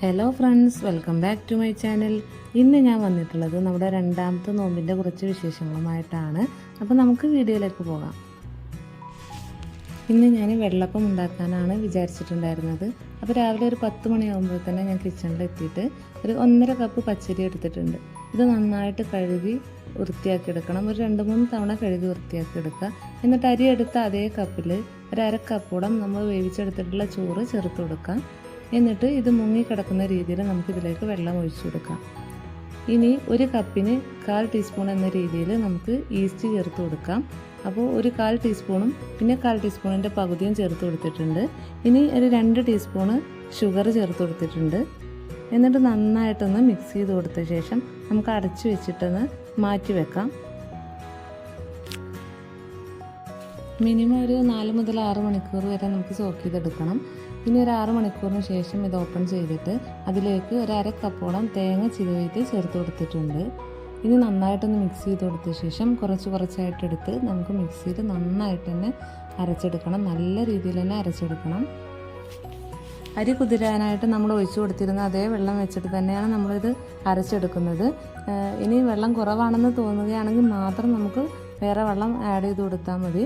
Hello friends, welcome back to my channel. ഇന്ന് ഞാൻ വന്നിട്ടുള്ളത് നമ്മുടെ രണ്ടാമത്തെ നോമ്പിൻ്റെ കുറച്ച് വിശേഷങ്ങളുമായിട്ടാണ്. അപ്പോൾ നമുക്ക് വീഡിയോയിലേക്ക് പോകാം. ഇന്ന് ഞാൻ വെള്ളപ്പം ഉണ്ടാക്കാനാണ് വിചാരിച്ചിട്ടുണ്ടായിരുന്നത്. അപ്പോൾ രാവിലെ ഒരു 10 മണിയാകുമ്പോൾ തന്നെ ഞാൻ കിച്ചണിൽ എത്തിയിട്ട് ഒരു 1.5 കപ്പ് പച്ചരി എടുത്തിട്ടുണ്ട്. ഇത് നന്നായിട്ട് കഴുകി വൃത്തിയാക്കി എടുക്കണം. ഒരു 2-3 തവണ കഴുകി വൃത്തിയാക്കി എടുക്കുക. എന്നിട്ട് അരി എടുത്ത അതേ കപ്പിൽ ഒരു 1/2 കപ്പോളം നമ്മൾ വേവിച്ചെടുത്തിട്ടുള്ള ചോറ് ചേർത്ത് കൊടുക്കാം. എന്നിട്ട് ഇത് മുങ്ങിക്കിടക്കുന്ന രീതിയിൽ നമുക്കിതിലേക്ക് വെള്ളം ഒഴിച്ചു കൊടുക്കാം. ഇനി ഒരു കപ്പിന് 1/4 ടീസ്പൂൺ എന്ന രീതിയിൽ നമുക്ക് ഈസ്റ്റ് ചേർത്ത് കൊടുക്കാം. അപ്പോൾ ഒരു 1/4 ടീസ്പൂണും പിന്നെ 1/4 ടീസ്പൂണിൻ്റെ പകുതിയും ചേർത്ത് കൊടുത്തിട്ടുണ്ട്. ഇനി ഒരു 2 ടീസ്പൂണ് ഷുഗർ ചേർത്ത് കൊടുത്തിട്ടുണ്ട്. എന്നിട്ട് നന്നായിട്ടൊന്ന് മിക്സ് ചെയ്ത് കൊടുത്ത ശേഷം നമുക്ക് അടച്ചു വെച്ചിട്ടൊന്ന് മാറ്റി വെക്കാം. മിനിമം ഒരു 4 മുതൽ 6 മണിക്കൂർ വരെ നമുക്ക് സോക്ക് ചെയ്തെടുക്കണം. ഇനി ഒരു 6 മണിക്കൂറിന് ശേഷം ഇത് ഓപ്പൺ ചെയ്തിട്ട് അതിലേക്ക് ഒരു 1/2 കപ്പോളം തേങ്ങ ചിരവിയിട്ട് ചേർത്ത് കൊടുത്തിട്ടുണ്ട്. ഇനി നന്നായിട്ടൊന്ന് മിക്സ് ചെയ്ത് കൊടുത്ത ശേഷം കുറച്ചായിട്ടെടുത്ത് നമുക്ക് മിക്സിയിൽ നന്നായിട്ട് തന്നെ അരച്ചെടുക്കണം. നല്ല രീതിയിൽ തന്നെ അരച്ചെടുക്കണം. അരി കുതിരാനായിട്ട് നമ്മൾ ഒഴിച്ചു കൊടുത്തിരുന്ന അതേ വെള്ളം വെച്ചിട്ട് തന്നെയാണ് നമ്മളിത് അരച്ചെടുക്കുന്നത്. ഇനി വെള്ളം കുറവാണെന്ന് തോന്നുകയാണെങ്കിൽ മാത്രം നമുക്ക് വേറെ വെള്ളം ആഡ് ചെയ്ത് കൊടുത്താൽ മതി.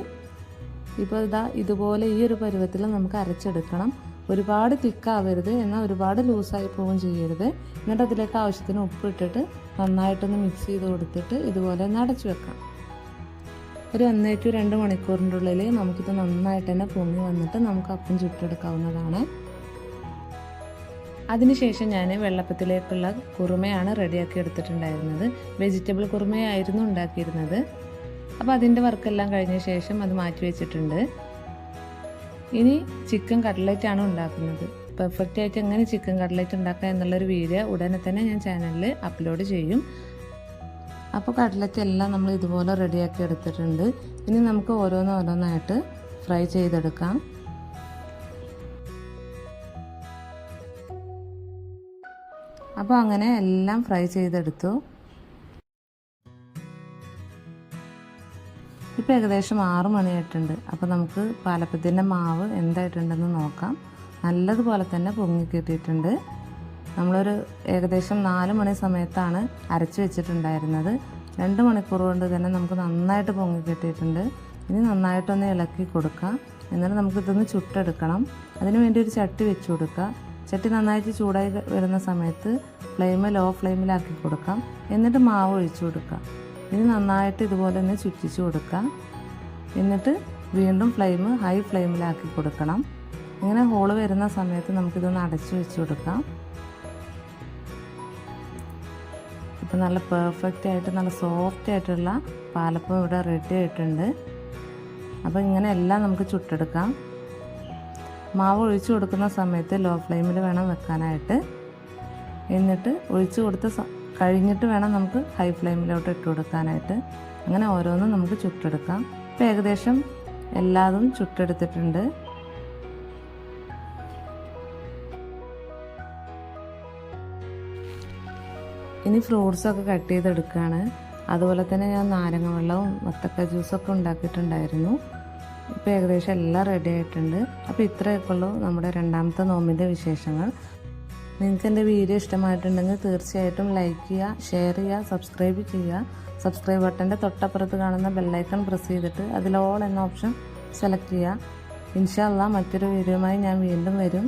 ഇപ്പോൾ ഇതുപോലെ ഈ ഒരു പരുവത്തിൽ നമുക്ക് അരച്ചെടുക്കണം. ഒരുപാട് തിക്കാവരുത്, എന്നാൽ ഒരുപാട് ലൂസായി പോവുകയും ചെയ്യരുത്. എന്നിട്ട് അതിലേക്ക് ആവശ്യത്തിന് ഉപ്പ് ഇട്ടിട്ട് നന്നായിട്ടൊന്ന് മിക്സ് ചെയ്ത് കൊടുത്തിട്ട് ഇതുപോലെ ഒന്ന് അടച്ചു വെക്കാം. ഒരു 1 to 2 മണിക്കൂറിൻ്റെ ഉള്ളിൽ നമുക്കിത് നന്നായിട്ട് തന്നെ പൊങ്ങി വന്നിട്ട് നമുക്ക് അപ്പം ചുട്ടെടുക്കാവുന്നതാണ്. അതിനുശേഷം ഞാൻ വെള്ളപ്പത്തിലേക്കുള്ള കുറുമയാണ് റെഡിയാക്കി എടുത്തിട്ടുണ്ടായിരുന്നത്. വെജിറ്റബിൾ കുറുമയായിരുന്നു ഉണ്ടാക്കിയിരുന്നത്. അപ്പോൾ അതിൻ്റെ വർക്കെല്ലാം കഴിഞ്ഞ ശേഷം അത് മാറ്റി വെച്ചിട്ടുണ്ട്. ഇനി ചിക്കൻ കട്ട്ലറ്റാണ് ഉണ്ടാക്കുന്നത്. പെർഫെക്റ്റ് ആയിട്ട് എങ്ങനെ ചിക്കൻ കട്ട്ലറ്റ് ഉണ്ടാക്കുക എന്നുള്ളൊരു വീഡിയോ ഉടനെ തന്നെ ഞാൻ ചാനലിൽ അപ്ലോഡ് ചെയ്യും. അപ്പോൾ കട്ട്ലറ്റ് എല്ലാം നമ്മൾ ഇതുപോലെ റെഡിയാക്കി എടുത്തിട്ടുണ്ട്. ഇനി നമുക്ക് ഓരോന്നായിട്ട് ഫ്രൈ ചെയ്തെടുക്കാം. അപ്പോൾ അങ്ങനെ എല്ലാം ഫ്രൈ ചെയ്തെടുത്തു. ഇപ്പോൾ ഏകദേശം 6 മണിയായിട്ടുണ്ട്. അപ്പോൾ നമുക്ക് പാലപ്പത്തിൻ്റെ മാവ് എന്തായിട്ടുണ്ടെന്ന് നോക്കാം. നല്ലതുപോലെ തന്നെ പൊങ്ങി കിട്ടിയിട്ടുണ്ട്. നമ്മളൊരു ഏകദേശം 4 മണി സമയത്താണ് അരച്ച് വെച്ചിട്ടുണ്ടായിരുന്നത്. 2 മണിക്കൂർ കൊണ്ട് തന്നെ നമുക്ക് നന്നായിട്ട് പൊങ്ങി കിട്ടിയിട്ടുണ്ട്. ഇനി നന്നായിട്ടൊന്ന് ഇളക്കി കൊടുക്കാം. എന്നിട്ട് നമുക്കിതൊന്ന് ചുട്ടെടുക്കണം. അതിന് വേണ്ടി ഒരു ചട്ടി വെച്ച് കൊടുക്കുക. ചട്ടി നന്നായിട്ട് ചൂടായി വരുന്ന സമയത്ത് ലോ ഫ്ലെയിമിലാക്കി കൊടുക്കാം. എന്നിട്ട് മാവ് ഒഴിച്ചു കൊടുക്കാം. ഇനി നന്നായിട്ട് ഇതുപോലെ ഒന്ന് ചുറ്റിച്ച് കൊടുക്കാം. എന്നിട്ട് വീണ്ടും ഹൈ ഫ്ലെയിമിലാക്കി കൊടുക്കണം. ഇങ്ങനെ ഹോള് വരുന്ന സമയത്ത് നമുക്കിതൊന്ന് അടച്ചു വെച്ച് കൊടുക്കാം. ഇപ്പം നല്ല പെർഫെക്റ്റ് ആയിട്ട് നല്ല സോഫ്റ്റ് ആയിട്ടുള്ള പാലപ്പം ഇവിടെ റെഡി ആയിട്ടുണ്ട്. അപ്പോൾ ഇങ്ങനെ എല്ലാം നമുക്ക് ചുട്ടെടുക്കാം. മാവ് ഒഴിച്ചു കൊടുക്കുന്ന സമയത്ത് ലോ ഫ്ലെയിമിൽ വേണം വെക്കാനായിട്ട്. എന്നിട്ട് ഒഴിച്ചു കൊടുത്ത് കഴിഞ്ഞിട്ട് വേണം നമുക്ക് ഹൈ ഫ്ലെയിമിലോട്ട് ഇട്ട് കൊടുക്കാനായിട്ട്. അങ്ങനെ ഓരോന്നും നമുക്ക് ചുട്ടെടുക്കാം. ഇപ്പോൾ ഏകദേശം എല്ലാതും ചുട്ടെടുത്തിട്ടുണ്ട്. ഇനി ഫ്രൂട്ട്സൊക്കെ കട്ട് ചെയ്തെടുക്കുകയാണ്. അതുപോലെ തന്നെ ഞാൻ നാരങ്ങ വെള്ളവും വത്തക്ക ജ്യൂസൊക്കെ ഉണ്ടാക്കിയിട്ടുണ്ടായിരുന്നു. ഇപ്പോൾ ഏകദേശം എല്ലാം റെഡി ആയിട്ടുണ്ട്. അപ്പോൾ ഇത്രയൊക്കെ ഉള്ളൂ നമ്മുടെ രണ്ടാമത്തെ നോമ്പിൻ്റെ വിശേഷങ്ങൾ. നിങ്ങൾക്ക് എൻ്റെ വീഡിയോ ഇഷ്ടമായിട്ടുണ്ടെങ്കിൽ തീർച്ചയായിട്ടും ലൈക്ക് ചെയ്യുക, ഷെയർ ചെയ്യുക, സബ്സ്ക്രൈബ് ചെയ്യുക. സബ്സ്ക്രൈബ് ബട്ടൻ്റെ തൊട്ടപ്പുറത്ത് കാണുന്ന ബെല്ലൈക്കൺ പ്രസ് ചെയ്തിട്ട് അതിൽ ഓൾ എന്ന ഓപ്ഷൻ സെലക്ട് ചെയ്യുക. ഇൻഷാ അല്ലാഹ് മറ്റൊരു വീഡിയോയുമായി ഞാൻ വീണ്ടും വരും.